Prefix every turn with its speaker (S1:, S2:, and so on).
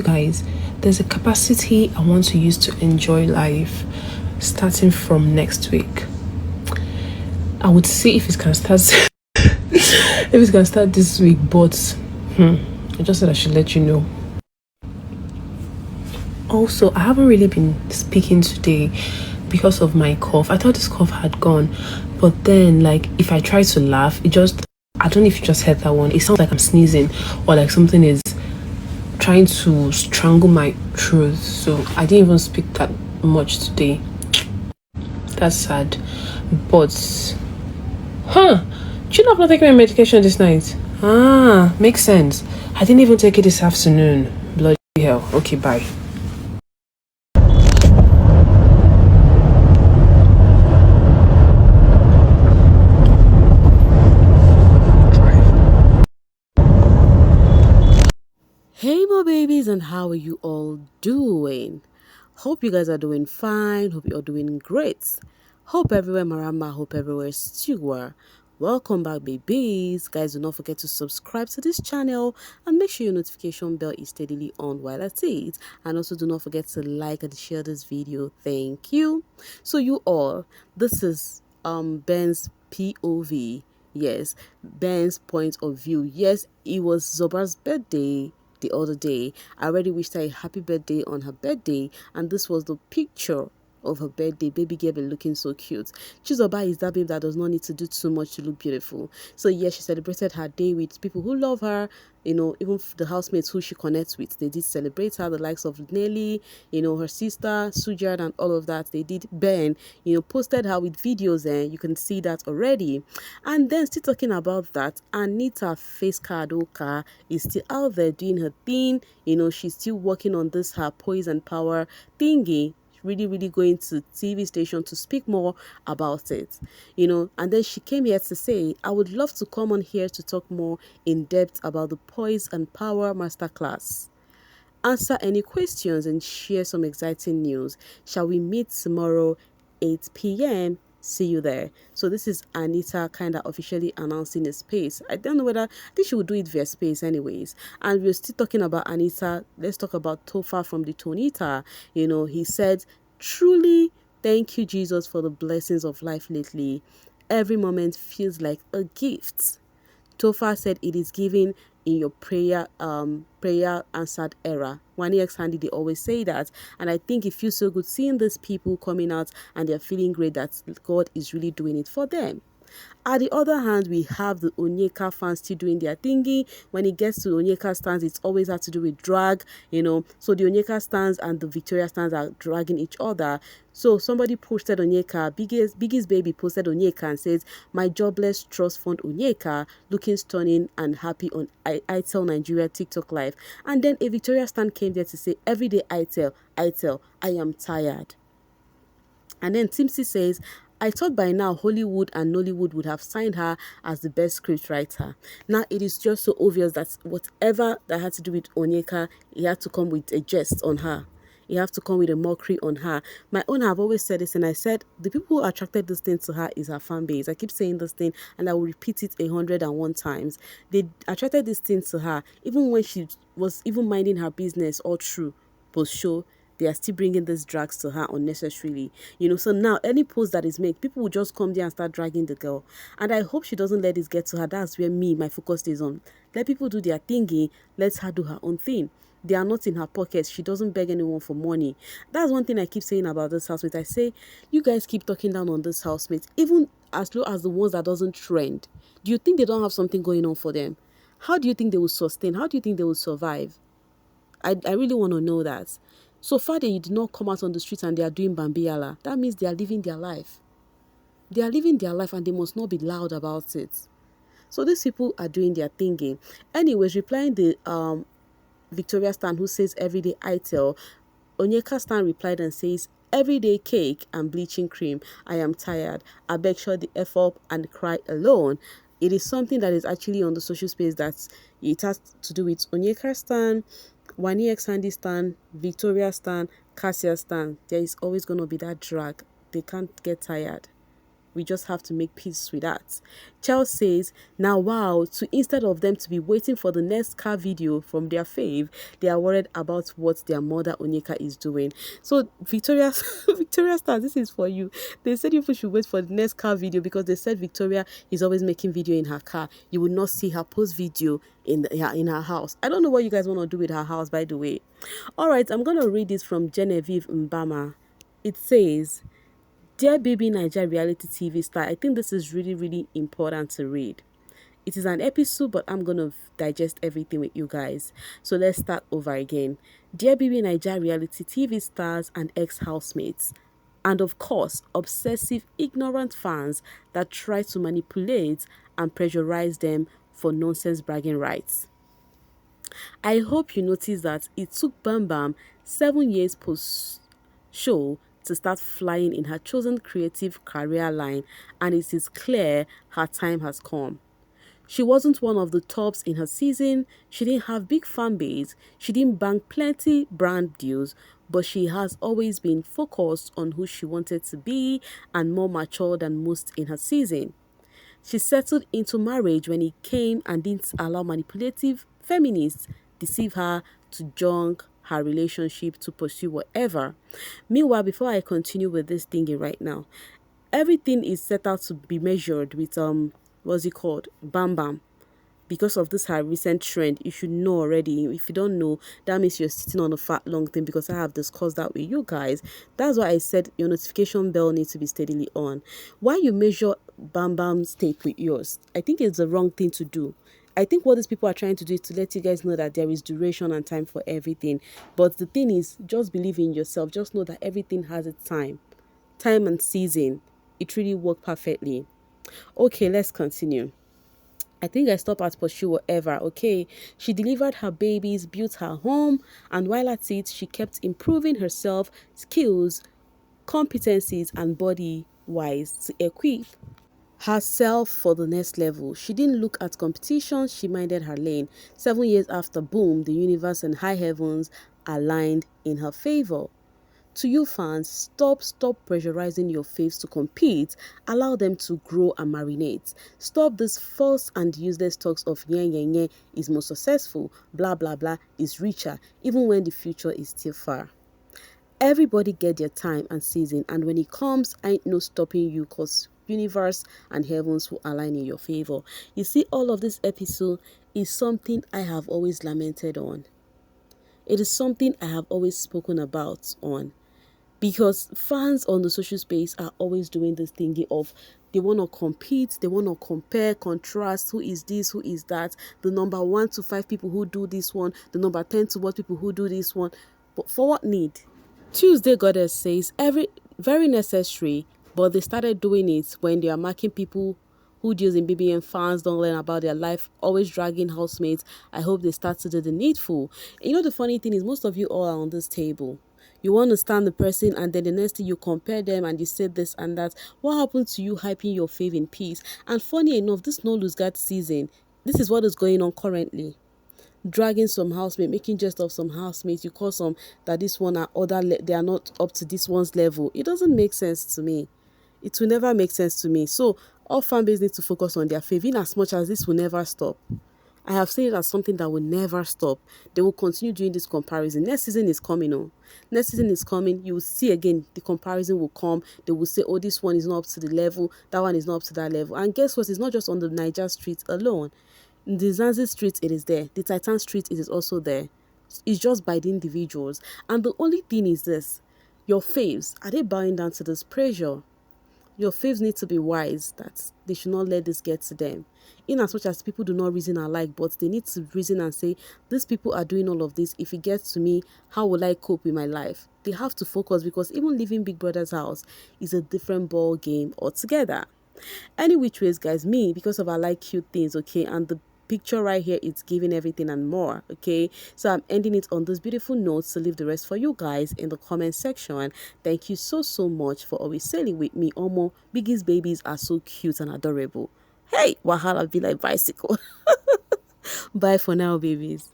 S1: Guys, there's a capacity I want to use to enjoy life starting from next week. I would see if it can start if it can start this week, but I just said I should let you know. Also, I haven't really been speaking today because of my cough. I thought this cough had gone, but then like if I try to laugh, I don't know if you just heard that one. It sounds like I'm sneezing or like something is trying to strangle my throat. So I didn't even speak that much today. That's sad. But do you know I've not taken my medication this night? Makes sense. I didn't even take it this afternoon. Bloody hell. Okay, bye.
S2: Hey, my babies, and how are you all doing? Hope you guys are doing fine. Hope you're doing great. Hope everywhere Marama, hope everywhere Stewart. Welcome back, babies. Guys, do not forget to subscribe to this channel and make sure your notification bell is steadily on while at it. And also do not forget to like and share this video. Thank you. So you all, this is Ben's POV. Yes, Ben's point of view. Yes, it was Zobra's birthday the other day. I already wished her a happy birthday on her birthday, and this was the picture of her birthday. Baby girl been looking so cute. Chizoba is that babe that does not need to do too much to look beautiful. So yes, she celebrated her day with people who love her. You know, even the housemates who she connects with, they did celebrate her. The likes of Nelly, you know, her sister Sujard and all of that. They did. Ben, you know, posted her with videos, and you can see that already. And then still talking about that, Anita face card Oka is still out there doing her thing. You know, she's still working on this her poise and power thingy, really going to TV station to speak more about it, you know. And then she came here to say, I would love to come on here to talk more in depth about the poise and power masterclass, answer any questions and share some exciting news. Shall we meet tomorrow 8 p.m.? See you there. So this is Anita kind of officially announcing a space. I don't know whether, I think she would do it via space anyways. And we're still talking about Anita. Let's talk about Tofa from the Tonita. You know, he said, truly thank you, Jesus, for the blessings of life lately. Every moment feels like a gift. Tofa said it is given in your prayer answered era. One ex handy, they always say that. And I think it feels so good seeing these people coming out and they're feeling great that God is really doing it for them. At the other hand, we have the Onyeka fans still doing their thingy. When it gets to Onyeka stands, it's always has to do with drag, you know. So the Onyeka stands and the Victoria stands are dragging each other. So somebody posted Onyeka, Biggie's baby posted Onyeka and says, my jobless trust fund Onyeka, looking stunning and happy on ITEL Nigeria TikTok live. And then a Victoria stand came there to say, everyday ITEL, I am tired. And then Timsy says, I thought by now Hollywood and Nollywood would have signed her as the best scriptwriter. Now it is just so obvious that whatever that had to do with Onyeka, he had to come with a jest on her. You have to come with a mockery on her. My own have always said this, and I said the people who attracted this thing to her is her fan base. I keep saying this thing, and I will repeat it 101 times. They attracted this thing to her, even when she was even minding her business all through post show. They are still bringing these drags to her unnecessarily, you know. So now any post that is made, people will just come there and start dragging the girl. And I hope she doesn't let this get to her. That's where my focus is on. Let people do their thingy. Let her do her own thing. They are not in her pockets. She doesn't beg anyone for money. That's one thing I keep saying about this housemate. I say, you guys keep talking down on this housemate, even as low as the ones that doesn't trend. Do you think they don't have something going on for them? How do you think they will sustain? How do you think they will survive? I really want to know that. So far, they did not come out on the streets and they are doing Bambiala. That means they are living their life. They are living their life and they must not be loud about it. So these people are doing their thinking. Anyways, replying the Victoria Stan who says everyday ITEL, Onyeka Stan replied and says, everyday cake and bleaching cream. I am tired. I beg shut the F up and cry alone. It is something that is actually on the social space that it has to do with Onyeka Stan, Wani X Handy Stan, Victoria Stan, Cassia Stan. There is always going to be that drag. They can't get tired. We just have to make peace with that. Charles says, now wow, so instead of them to be waiting for the next car video from their fave, they are worried about what their mother Onyeka is doing. So Victoria, Victoria Stars, this is for you. They said you should wait for the next car video because they said Victoria is always making video in her car. You will not see her post video in her house. I don't know what you guys want to do with her house, by the way. All right, I'm going to read this from Genevieve Mbama. It says, Dear bbnaija reality TV star, I think this is really, really important to read. It is an episode, but I'm going to digest everything with you guys. So let's start over again. Dear bbnaija reality TV stars and ex-housemates, and of course, obsessive, ignorant fans that try to manipulate and pressurize them for nonsense bragging rights. I hope you notice that it took Bam Bam 7 years post show to start flying in her chosen creative career line, and it is clear her time has come. She wasn't one of the tops in her season, she didn't have big fan base, she didn't bank plenty brand deals, but she has always been focused on who she wanted to be and more mature than most in her season. She settled into marriage when it came and didn't allow manipulative feminists deceive her to junk her relationship to pursue whatever. Meanwhile, before I continue with this thingy right now, everything is set out to be measured with what's it called? Bam Bam. Because of this her recent trend, you should know already. If you don't know, that means you're sitting on a fat long thing, because I have discussed that with you guys. That's why I said your notification bell needs to be steadily on. Why you measure Bam Bam's take with yours, I think it's the wrong thing to do. I think what these people are trying to do is to let you guys know that there is duration and time for everything. But the thing is, just believe in yourself. Just know that everything has its time. Time and season. It really worked perfectly. Okay, let's continue. I think I stopped at pursue whatever, okay? She delivered her babies, built her home, and while at it, she kept improving herself, skills, competencies, and body-wise to equip herself for the next level. She didn't look at competition, she minded her lane. 7 years after, boom, the universe and high heavens aligned in her favor. To you fans, stop pressurizing your faves to compete. Allow them to grow and marinate. Stop this false and useless talks of yeah is more successful, blah blah blah is richer, even when the future is still far. Everybody get their time and season, and when it comes, ain't no stopping you, cause universe and heavens will align in your favor. You see, all of this episode is something I have always lamented on. It is something I have always spoken about on. Because fans on the social space are always doing this thingy of they want to compete, they want to compare, contrast, who is this, who is that, the number 1 to 5 people who do this one, the number 10 to what people who do this one. But for what need? Tuesday Goddess says very necessary, but they started doing it when they are marking people who deals in BBM fans, don't learn about their life, always dragging housemates. I hope they start to do the needful. And you know the funny thing is, most of you all are on this table. You understand the person, and then the next thing you compare them and you say this and that. What happened to you hyping your fave in peace? And funny enough, this no lose guard season, this is what is going on currently. Dragging some housemate, making jest of some housemates. You call some that this one are they are not up to this one's level. It doesn't make sense to me. It will never make sense to me. So all fan base need to focus on their fave, in as much as this will never stop. I have seen it as something that will never stop. They will continue doing this comparison. Next season is coming. Oh, next season is coming. You will see again, the comparison will come. They will say, oh, this one is not up to the level. That one is not up to that level. And guess what? It's not just on the Niger streets alone. In the Zanzi street, it is there. The Titan street, it is also there. It's just by the individuals. And the only thing is this. Your faves, are they bowing down to this pressure? Your faves need to be wise that they should not let this get to them. In as much as people do not reason alike, but they need to reason and say, these people are doing all of this. If it gets to me, how will I cope with my life? They have to focus, because even leaving Big Brother's house is a different ball game altogether. Any which ways, guys, me, because of I like cute things, okay, and the picture right here, it's giving everything and more, okay? So I'm ending it on those beautiful notes to leave the rest for you guys in the comment section. Thank you so much for always sailing with me. Omo, Biggie's babies are so cute and adorable. Hey, wahala be like bicycle. Bye for now, babies.